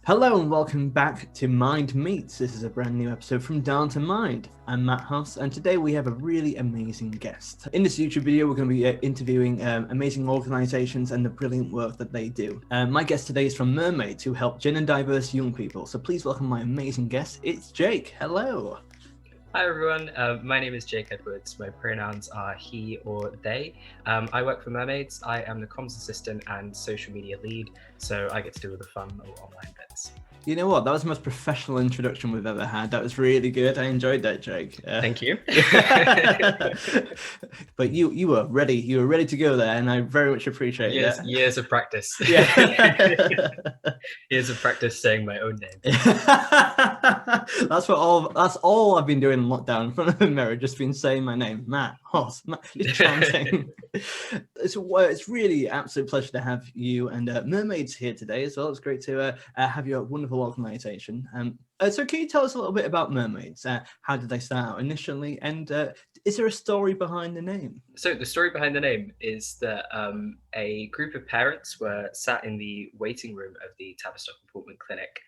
Hello and welcome back to Mind Meets. This is a brand new episode from Darlington Mind. I'm Matt Huss, and today we have a really amazing guest. In this YouTube video, we're going to be interviewing amazing organisations and the brilliant work that they do. My guest today is from MERMAIDS, who help gender diverse young people. So please welcome my amazing guest. It's Jake. Hello. Hi everyone, my name is Jake Edwards. My pronouns are he or they. I work for MERMAIDS. I am the comms assistant and social media lead, so I get to do all the fun online bits. You know what? That was the most professional introduction we've ever had. That was really good. I enjoyed that, Jake. Thank you. But you were ready. You were ready to go there, and I very much appreciate that. Years of practice. Yeah. Years of practice saying my own name. That's all I've been doing in lockdown in front of the mirror, just been saying my name, Matt Hoss. Just chanting. It's really an absolute pleasure to have you and MERMAIDS here today as well. It's great to have you at a wonderful organisation. So can you tell us a little bit about MERMAIDS? How did they start out initially, and is there a story behind the name? So the story behind the name is that a group of parents were sat in the waiting room of the Tavistock and Portman Clinic,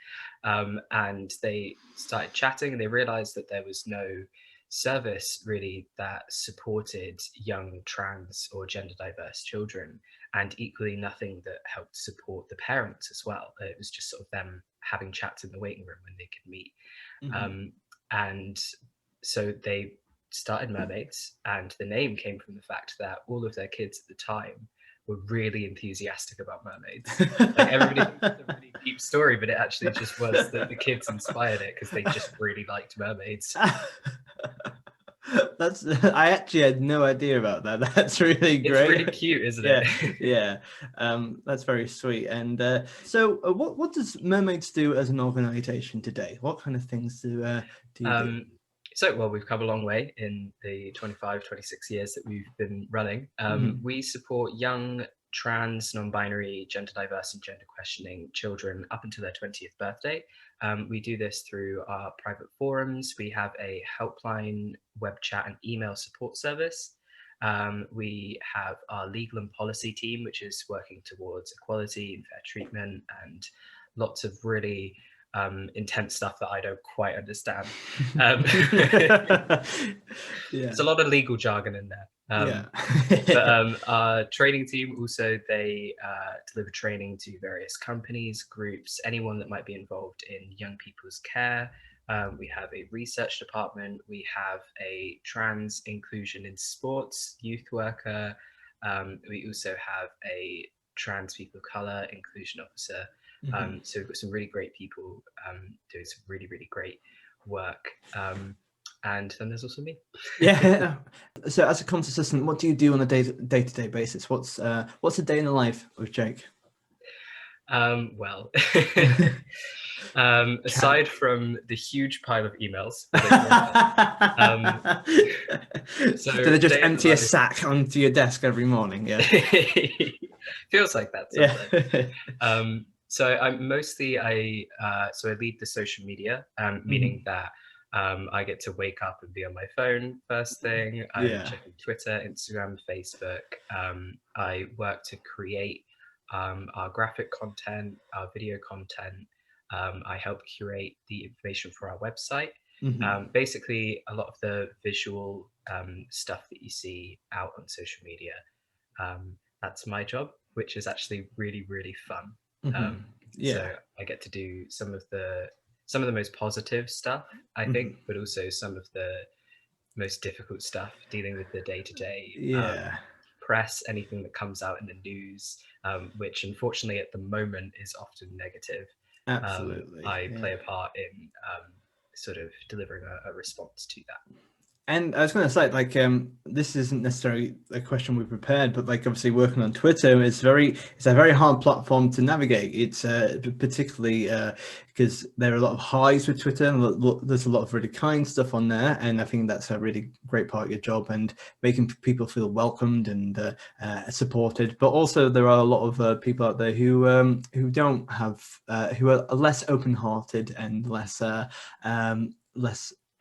and they started chatting, and they realised that there was no service really that supported young trans or gender diverse children, and equally nothing that helped support the parents as well. It was just sort of them having chats in the waiting room when they could meet. Mm-hmm. And so they started MERMAIDS, and the name came from the fact that all of their kids at the time were really enthusiastic about mermaids. Like everybody thinks it's a really deep story, but it actually just was that the kids inspired it because they just really liked mermaids. I actually had no idea about that. That's really great. It's really cute, isn't it? Yeah. That's very sweet. And so what does MERMAIDS do as an organisation today? What kind of things do you do? So, well, we've come a long way in the 25, 26 years that we've been running. We support young, trans, non-binary, gender diverse and gender questioning children up until their 20th birthday. We do this through our private forums. We have a helpline, web chat and email support service. We have our legal and policy team, which is working towards equality and fair treatment and lots of really intense stuff that I don't quite understand. There's a lot of legal jargon in there. But our training team also, they deliver training to various companies, groups, anyone that might be involved in young people's care. We have a research department. We have a trans inclusion in sports youth worker. We also have a trans people of colour inclusion officer. So we've got some really great people doing some really, really great work. And then there's also me. Yeah. So as a comms assistant, what do you do on a day-to-day basis? What's a day in the life of Jake? Well, aside from the huge pile of emails, so do they just empty a sack onto your desk every morning? Yeah. Feels like that sometimes. Yeah. So I'm mostly I lead the social media, meaning that I get to wake up and be on my phone first thing. I'm checking Twitter, Instagram, Facebook. I work to create our graphic content, our video content. I help curate the information for our website. Basically, a lot of the visual stuff that you see out on social media. That's my job, which is actually really, really fun. So I get to do some of the most positive stuff, I think, but also some of the most difficult stuff, dealing with the day-to-day press, anything that comes out in the news, which unfortunately at the moment is often negative. Absolutely. I play a part in sort of delivering a response to that. And I was going to say, like, this isn't necessarily a question we prepared, but like, obviously working on Twitter, it's a very hard platform to navigate. It's particularly because there are a lot of highs with Twitter, and there's a lot of really kind stuff on there. And I think that's a really great part of your job, and making people feel welcomed and supported. But also there are a lot of people out there who don't have, who are less open-hearted and less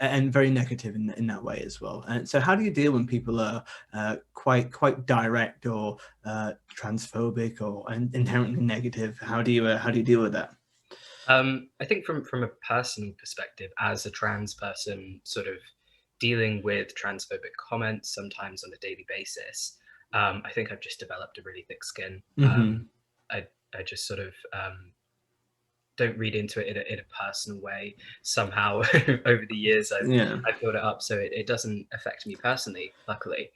and very negative in that way as well. And so how do you deal when people are quite direct or transphobic or inherently negative? How do you deal with that? I think from a personal perspective, as a trans person, sort of dealing with transphobic comments sometimes on a daily basis, I think I've just developed a really thick skin. I just sort of don't read into it in a personal way. Somehow over the years, I've built it up so it doesn't affect me personally, luckily.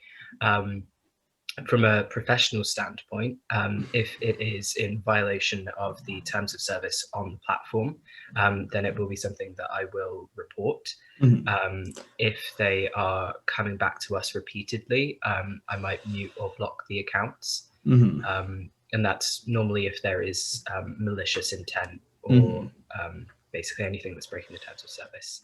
From a professional standpoint, if it is in violation of the terms of service on the platform, then it will be something that I will report. If they are coming back to us repeatedly, I might mute or block the accounts. And that's normally if there is malicious intent or basically anything that's breaking the terms of service.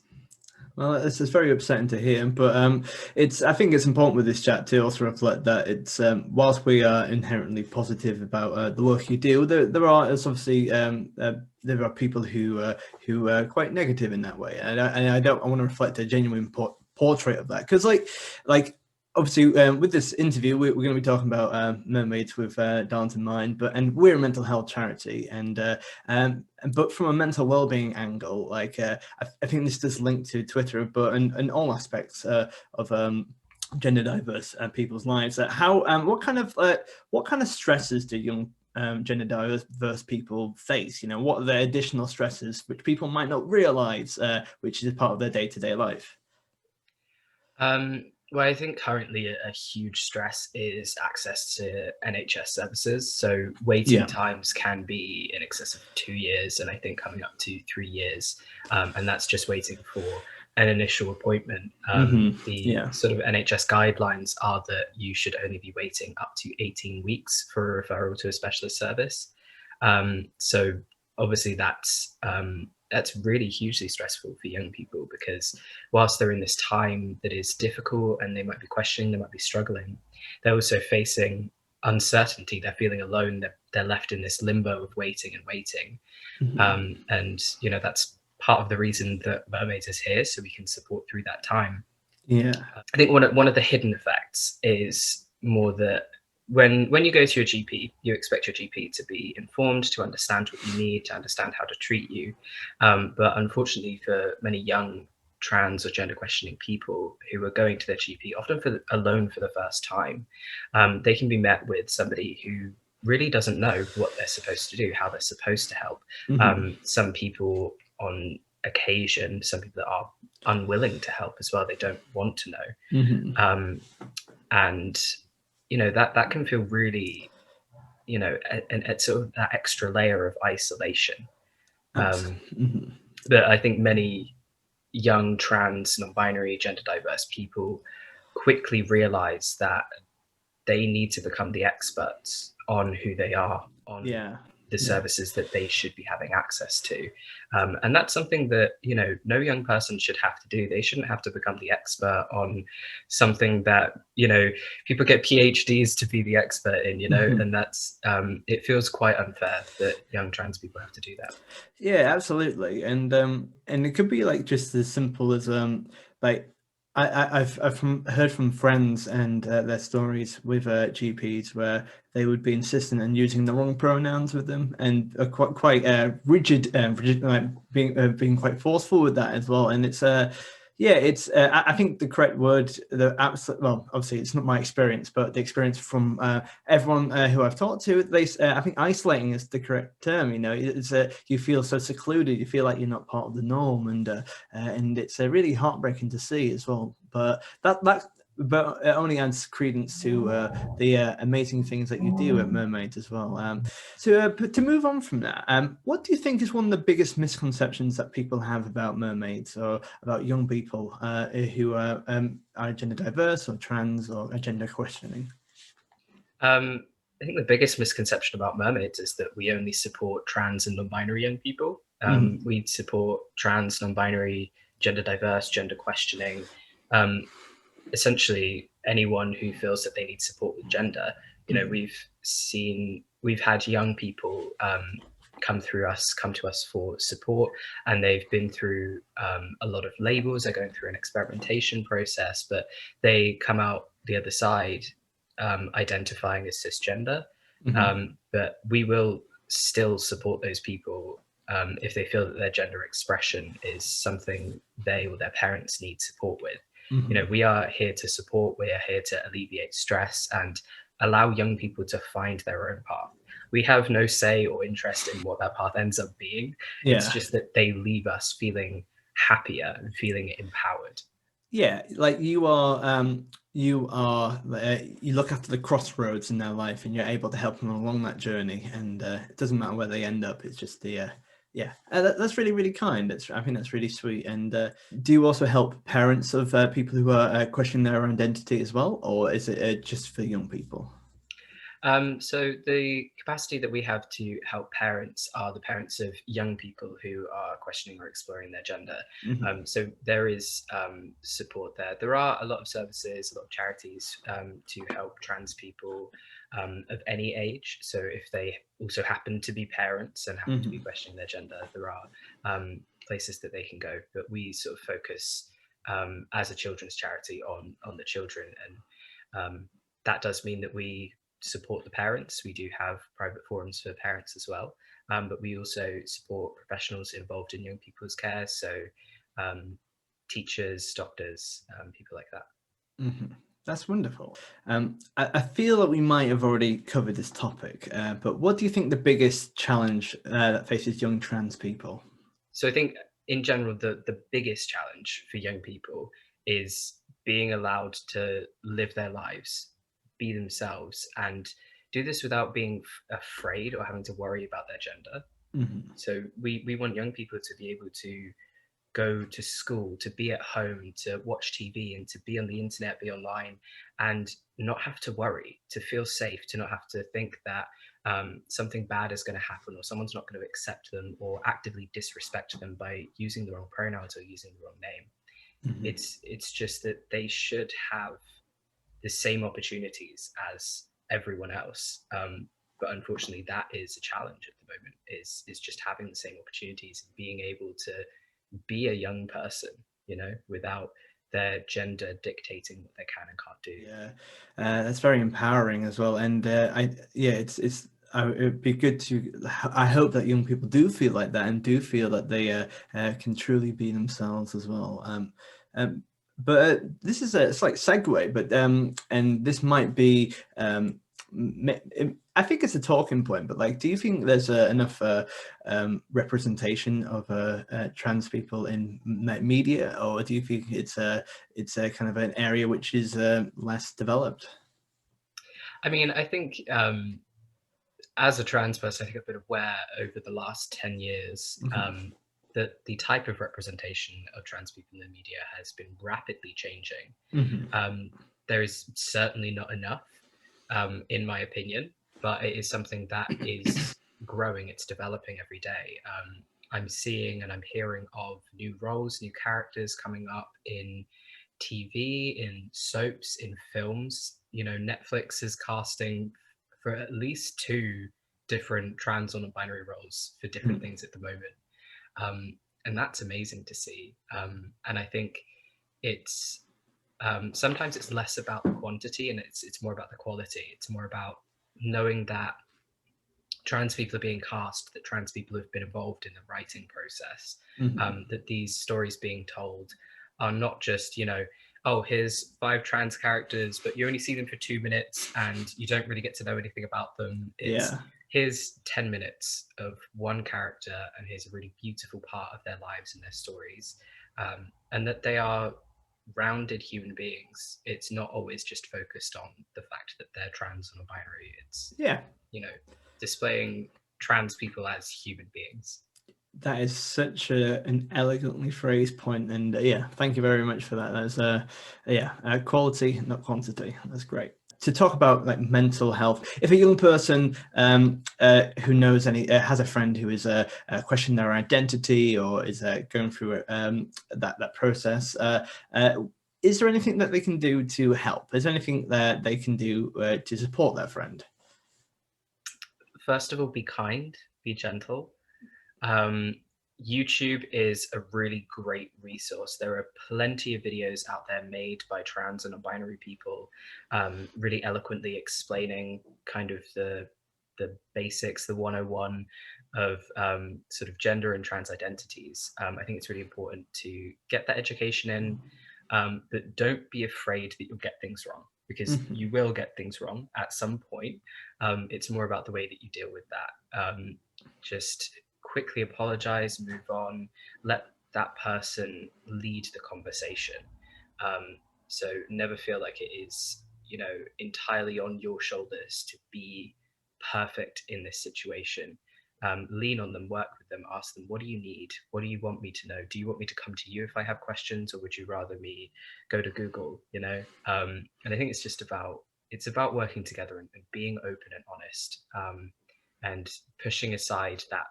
Well, this is very upsetting to hear, but I think it's important with this chat to also reflect that it's whilst we are inherently positive about the work you do, there are obviously there are people who are quite negative in that way, and I want to reflect a genuine portrait of that, because like obviously with this interview we're going to be talking about mermaids with Darlington Mind, and we're a mental health charity, but from a mental well-being angle, like I think this does link to Twitter, but and all aspects of gender diverse people's lives. What kind of stresses do young gender diverse people face? What are the additional stresses which people might not realize, which is part of their day-to-day life? Well, I think currently a huge stress is access to NHS services. So waiting times can be in excess of 2 years, and I think coming up to 3 years. And that's just waiting for an initial appointment. Sort of NHS guidelines are that you should only be waiting up to 18 weeks for a referral to a specialist service. So obviously that's really hugely stressful for young people, because whilst they're in this time that is difficult and they might be questioning, they might be struggling, they're also facing uncertainty. They're feeling alone. They're left in this limbo of waiting and waiting. And that's part of the reason that Mermaids is here, so we can support through that time. I think one of the hidden effects is more that when you go to your GP, you expect your GP to be informed, to understand what you need, to understand how to treat you. But unfortunately, for many young trans or gender questioning people who are going to their GP, often alone for the first time, they can be met with somebody who really doesn't know what they're supposed to do, how they're supposed to help. Some people on occasion, some people that are unwilling to help as well, they don't want to know. And that can feel really, at sort of that extra layer of isolation. But I think many young trans, non-binary, gender diverse people quickly realize that they need to become the experts on who they are, on the services that they should be having access to. And that's something that, no young person should have to do. They shouldn't have to become the expert on something that, people get PhDs to be the expert in, and that's, it feels quite unfair that young trans people have to do that. Yeah, absolutely. And it could be like just as simple as like I've heard from friends and their stories with GPs where they would be insistent on using the wrong pronouns with them, and are quite rigid, like being quite forceful with that as well. And it's I think the correct word, well, obviously it's not my experience, but the experience from everyone who I've talked to, I think isolating is the correct term. It's you feel so secluded, you feel like you're not part of the norm, and it's really heartbreaking to see as well. But but it only adds credence to the amazing things that you do at Mermaids as well. To move on from that, what do you think is one of the biggest misconceptions that people have about mermaids, or about young people who are gender diverse or trans or gender questioning? I think the biggest misconception about mermaids is that we only support trans and non-binary young people. We support trans, non-binary, gender diverse, gender questioning, essentially anyone who feels that they need support with gender. We've had young people come to us for support, and they've been through a lot of labels. They're going through an experimentation process, but they come out the other side identifying as cisgender. But we will still support those people if they feel that their gender expression is something they or their parents need support with. We are here to support, we are here to alleviate stress and allow young people to find their own path. We have no say or interest in what that path ends up being. It's just that they leave us feeling happier and feeling empowered. Yeah, like you look after the crossroads in their life, and you're able to help them along that journey. And it doesn't matter where they end up. It's just that's really, really kind. I think that's really sweet. And do you also help parents of people who are questioning their identity as well, or is it just for young people? So the capacity that we have to help parents are the parents of young people who are questioning or exploring their gender. So there is support there. There are a lot of services, a lot of charities to help trans people of any age. So if they also happen to be parents and happen to be questioning their gender, there are places that they can go. But we sort of focus as a children's charity on the children, and that does mean that we support the parents. We do have private forums for parents as well, but we also support professionals involved in young people's care, so teachers, doctors, people like that. That's wonderful. I feel that we might have already covered this topic, but what do you think the biggest challenge that faces young trans people? So I think in general, the biggest challenge for young people is being allowed to live their lives, be themselves, and do this without being afraid or having to worry about their gender. So we want young people to be able to go to school, to be at home, to watch TV, and to be on the internet, be online, and not have to worry, to feel safe, to not have to think that something bad is going to happen, or someone's not going to accept them or actively disrespect them by using the wrong pronouns or using the wrong name. It's just that they should have the same opportunities as everyone else. But unfortunately, that is a challenge at the moment, is just having the same opportunities and being able to be a young person, without their gender dictating what they can and can't do. Yeah, that's very empowering as well. And it'd be good to. I hope that young people do feel like that and do feel that they can truly be themselves as well. But this is a slight segue, but and this might be I think it's a talking point, but like, do you think there's enough representation of trans people in media, or do you think it's a kind of an area which is less developed? I mean, I think as a trans person, I think I've been aware over the last 10 years that the type of representation of trans people in the media has been rapidly changing. There is certainly not enough, in my opinion, but it is something that is growing, it's developing every day. I'm seeing and I'm hearing of new roles, new characters coming up in TV, in soaps, in films. Netflix is casting for at least 2 different trans or non-binary roles for different things at the moment. And that's amazing to see. And I think it's sometimes it's less about the quantity and it's more about the quality. It's more about knowing that trans people are being cast, that trans people have been involved in the writing process, that these stories being told are not just, oh, here's 5 trans characters, but you only see them for 2 minutes and you don't really get to know anything about them. Here's 10 minutes of one character and here's a really beautiful part of their lives and their stories, and that they are rounded human beings. It's not always just focused on the fact that they're trans or non-binary. It's displaying trans people as human beings. That is such an elegantly phrased point, and thank you very much for that. That's quality, not quantity. That's great. To talk about like mental health, if a young person who knows has a friend who is questioning their identity or is going through that process, is there anything that they can do to help? Is there anything that they can do to support their friend? First of all, be kind, be gentle. YouTube is a really great resource. There are plenty of videos out there made by trans and non-binary people, really eloquently explaining kind of the basics, the 101, of sort of gender and trans identities, I think it's really important to get that education in, but don't be afraid that you'll get things wrong, because you will get things wrong at some point. It's more about the way that you deal with that. Just quickly apologize, move on, let that person lead the conversation. So never feel like it is, entirely on your shoulders to be perfect in this situation. Lean on them, work with them, ask them, what do you need? What do you want me to know? Do you want me to come to you if I have questions, or would you rather me go to Google? And I think it's about working together and being open and honest, and pushing aside that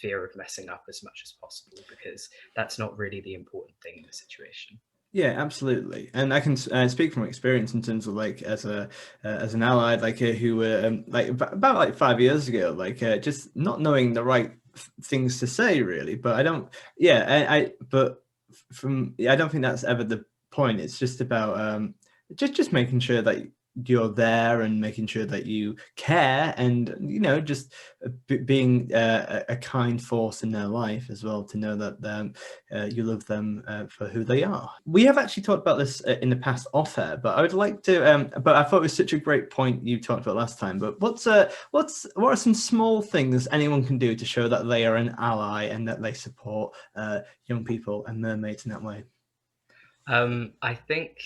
fear of messing up as much as possible, because that's not really the important thing in the situation. Yeah, absolutely, and I can speak from experience in terms of like as an ally, like who were like about like 5 years ago, like just not knowing the right things to say, really. But I don't, yeah, but I don't think that's ever the point. It's just about just making sure that you're there and making sure that you care, and just being a kind force in their life as well, to know that you love them for who they are. We have actually talked about this in the past off air, but I would like to but I thought it was such a great point you talked about last time. But what are some small things anyone can do to show that they are an ally and that they support young people and mermaids in that way? I think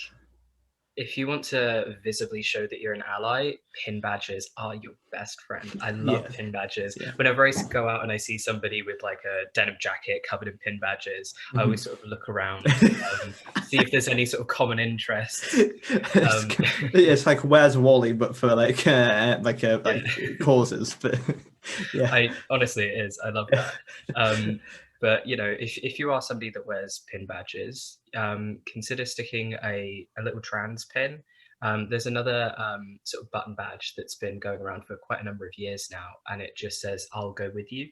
if you want to visibly show that you're an ally, pin badges are your best friend. I love pin badges. Yeah. Whenever I go out and I see somebody with like a denim jacket covered in pin badges, I always sort of look around, see if there's any sort of common interests. It's like Where's Wally, but for like causes. But yeah, honestly, it is. I love that. But if you are somebody that wears pin badges, consider sticking a little trans pin. There's another sort of button badge that's been going around for quite a number of years now, and it just says "I'll go with you,"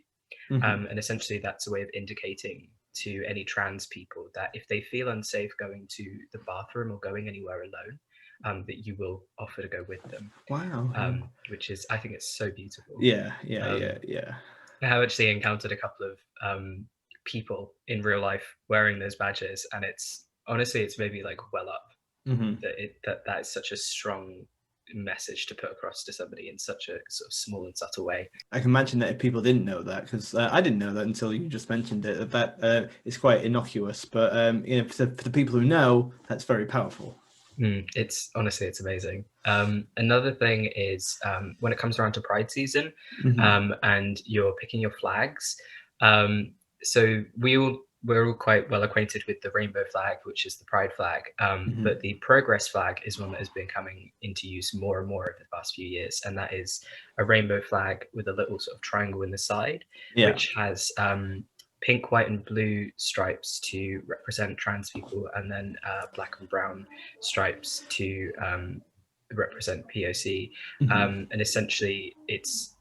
and essentially that's a way of indicating to any trans people that if they feel unsafe going to the bathroom or going anywhere alone, that you will offer to go with them. Wow. Which is, I think it's so beautiful. Yeah. I have actually encountered a couple of people in real life wearing those badges, and it's maybe like well up that is such a strong message to put across to somebody in such a sort of small and subtle way. I can imagine that if people didn't know that, because I didn't know that until you just mentioned it, that it's quite innocuous, but for the people who know, that's very powerful. It's amazing. Another thing is when it comes around to Pride season, and you're picking your flags. So we're all quite well acquainted with the rainbow flag, which is the Pride flag. But the Progress flag is one that has been coming into use more and more over the past few years, and that is a rainbow flag with a little sort of triangle in the side, which has pink, white, and blue stripes to represent trans people, and then black and brown stripes to represent POC. And essentially, it's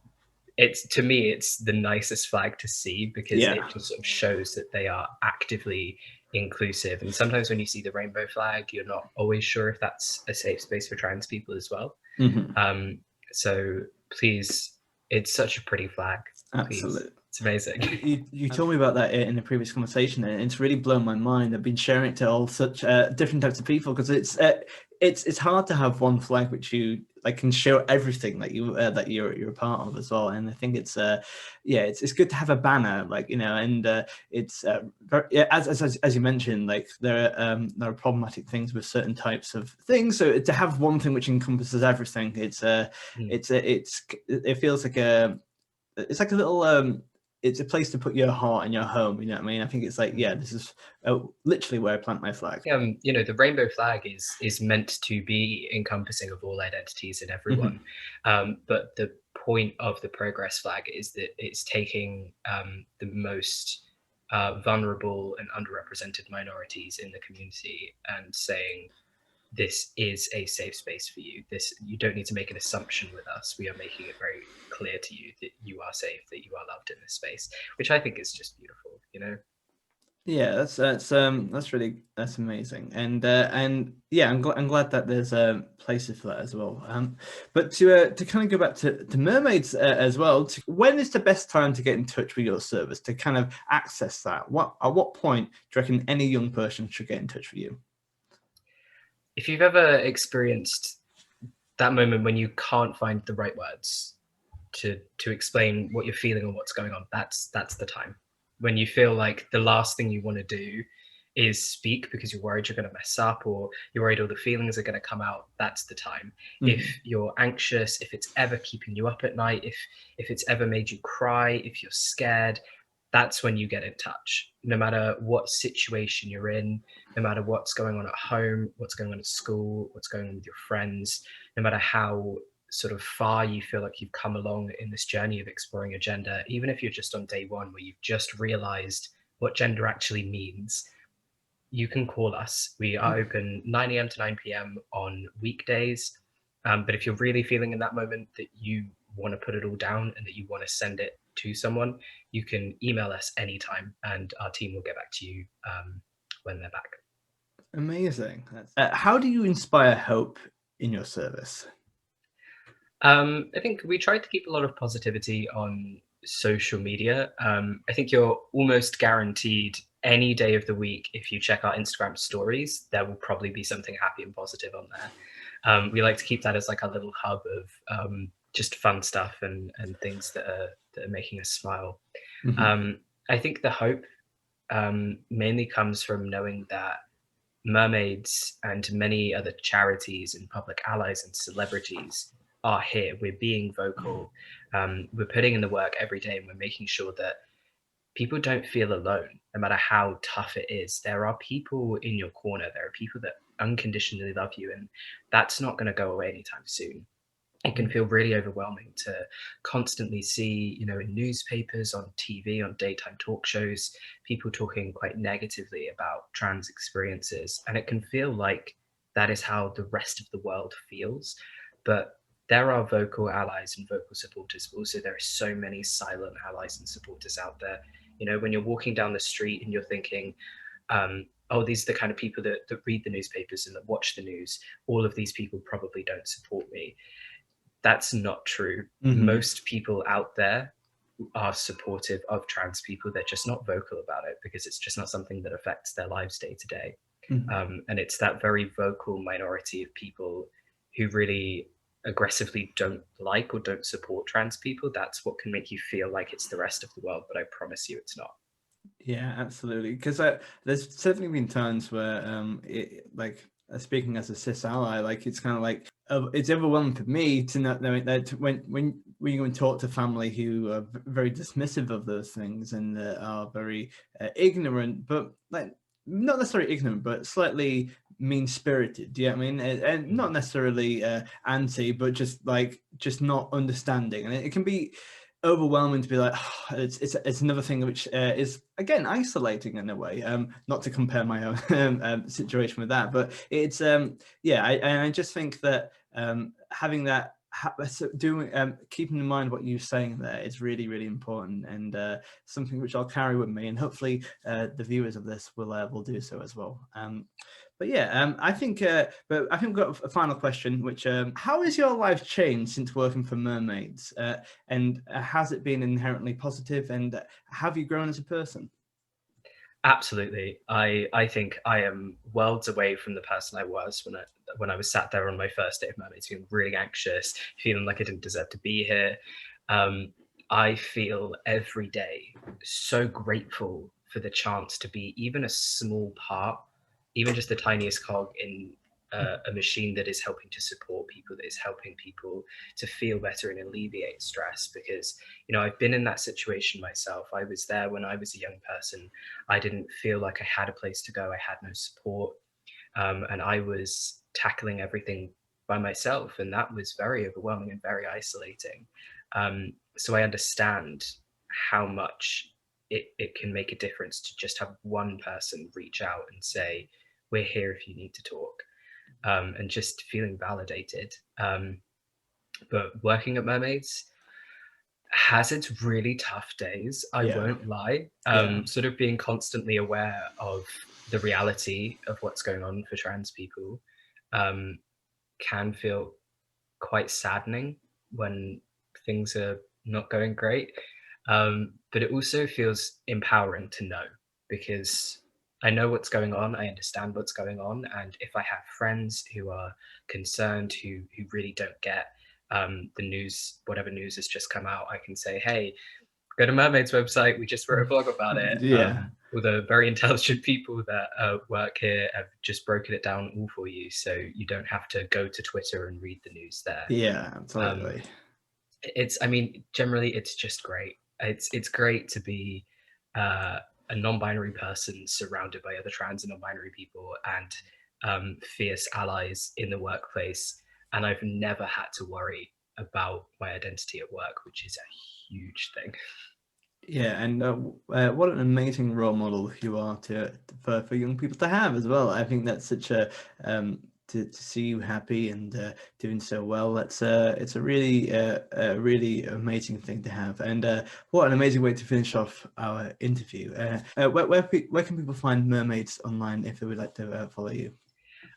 to me, it's the nicest flag to see, because it just sort of shows that they are actively inclusive. And sometimes when you see the rainbow flag, you're not always sure if that's a safe space for trans people as well. So please, it's such a pretty flag. Absolutely. It's amazing. You told me about that in a previous conversation, and it's really blown my mind. I've been sharing it to all such different types of people, because it's hard to have one flag which you like can show everything that you're a part of as well. And I think it's good to have a banner, like and it's very, as you mentioned, like there are problematic things with certain types of things. So to have one thing which encompasses everything, it feels like it's like a little it's a place to put your heart and your home, you know what I mean? I think it's like, this is literally where I plant my flag. The rainbow flag is meant to be encompassing of all identities and everyone. But the point of the Progress flag is that it's taking the most vulnerable and underrepresented minorities in the community and saying, this is a safe space for you. You don't need to make an assumption with us. We are making it very clear to you that you are safe, that you are loved in this space, which I think is just beautiful, Yeah, that's amazing, and yeah, I'm glad that there's places for that as well. But to kind of go back to mermaids as well, when is the best time to get in touch with your service to kind of access that? At what point do you reckon any young person should get in touch with you? If you've ever experienced that moment when you can't find the right words to explain what you're feeling or what's going on, that's the time. When you feel like the last thing you want to do is speak because you're worried you're going to mess up, or you're worried all the feelings are going to come out, that's the time. Mhm. If you're anxious, if it's ever keeping you up at night, if it's ever made you cry, if you're scared, that's when you get in touch. No matter what situation you're in, no matter what's going on at home, what's going on at school, what's going on with your friends, no matter how sort of far you feel like you've come along in this journey of exploring your gender, even if you're just on day one where you've just realized what gender actually means, you can call us. We are open 9 a.m. to 9 p.m. on weekdays. But if you're really feeling in that moment that you want to put it all down and that you want to send it to someone, you can email us anytime and our team will get back to you when they're back. Amazing. How do you inspire hope in your service? I think we tried to keep a lot of positivity on social media. I think you're almost guaranteed any day of the week, if you check our Instagram stories, there will probably be something happy and positive on there. We like to keep that as like a little hub of just fun stuff and things that are making us smile. Mhm. I think the hope mainly comes from knowing that mermaids and many other charities and public allies and celebrities are here. We're being vocal. We're putting in the work every day, and we're making sure that people don't feel alone, no matter how tough it is. There are people in your corner. There are people that unconditionally love you, and that's not going to go away anytime soon. It can feel really overwhelming to constantly see, in newspapers, on TV, on daytime talk shows, people talking quite negatively about trans experiences. And it can feel like that is how the rest of the world feels. But there are vocal allies and vocal supporters, but also there are so many silent allies and supporters out there. When you're walking down the street and you're thinking, oh, these are the kind of people that read the newspapers and that watch the news. All of these people probably don't support me. That's not true. Mhm. Most people out there are supportive of trans people. They're just not vocal about it because it's just not something that affects their lives day to day. Mhm. And it's that very vocal minority of people who really aggressively don't like or don't support trans people. That's what can make you feel like it's the rest of the world. But I promise you, it's not. Yeah, absolutely. Because there's certainly been times where, speaking as a cis ally, like it's kind of like it's overwhelming for me to not know that when you go and talk to family who are very dismissive of those things and are very ignorant, but like not necessarily ignorant, but slightly mean spirited. Do you know what I mean? And not necessarily anti, but just not understanding, and it can be overwhelming to be like, oh, it's another thing which is again isolating in a way. Not to compare my own situation with that, but it's yeah. I just think that having that. Doing keeping in mind what you're saying there is really important, and something which I'll carry with me, and hopefully the viewers of this will do so as well. But yeah, I think we've got a final question, which how has your life changed since working for Mermaids, and has it been inherently positive, and have you grown as a person? Absolutely. I think I am worlds away from the person I was when I was sat there on my first day of Mermaids, feeling really anxious, feeling like I didn't deserve to be here. Um, I feel every day so grateful for the chance to be even a small part, even just the tiniest cog in a machine that is helping to support people, that is helping people to feel better and alleviate stress. Because I've been in that situation myself. I was there when I was a young person. I didn't feel like I had a place to go. I had no support. And I was tackling everything by myself. And that was very overwhelming and very isolating. So I understand how much it can make a difference to just have one person reach out and say, we're here if you need to talk, and just feeling validated. But working at Mermaids, has its really tough days, I won't lie. Sort of being constantly aware of the reality of what's going on for trans people can feel quite saddening when things are not going great. But it also feels empowering to know, because I know what's going on, I understand what's going on, and if I have friends who are concerned, who really don't get the news, whatever news has just come out, I can say, hey, go to Mermaid's website. We just wrote a blog about it. All the very intelligent people that work here have just broken it down all for you, so you don't have to go to Twitter and read the news there. Yeah, absolutely. I mean, generally, it's just great. It's great to be a non-binary person surrounded by other trans and non-binary people and fierce allies in the workplace. And I've never had to worry about my identity at work, which is a huge thing. Yeah, and what an amazing role model you are for young people to have as well. I think that's such a to see you happy and doing so well. That's it's a really amazing thing to have. And what an amazing way to finish off our interview. Where can people find Mermaids online if they would like to follow you?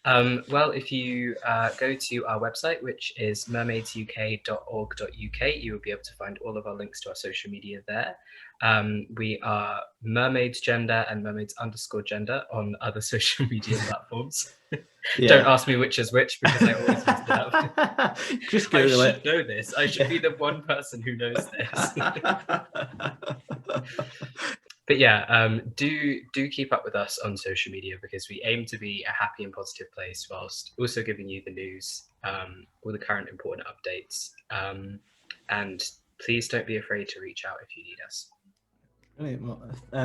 Well, if you go to our website, which is mermaidsuk.org.uk, you will be able to find all of our links to our social media there. We are Mermaids Gender and Mermaids_Gender on other social media platforms. Don't ask me which is which, because I always mess it up. Just Google I should know this. I should be the one person who knows this. But yeah, do keep up with us on social media, because we aim to be a happy and positive place whilst also giving you the news, all the current important updates. And please don't be afraid to reach out if you need us. Brilliant. Well,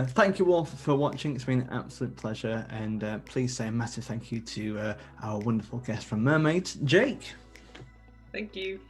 thank you all for watching. It's been an absolute pleasure, and please say a massive thank you to our wonderful guest from Mermaids, Jake. Thank you.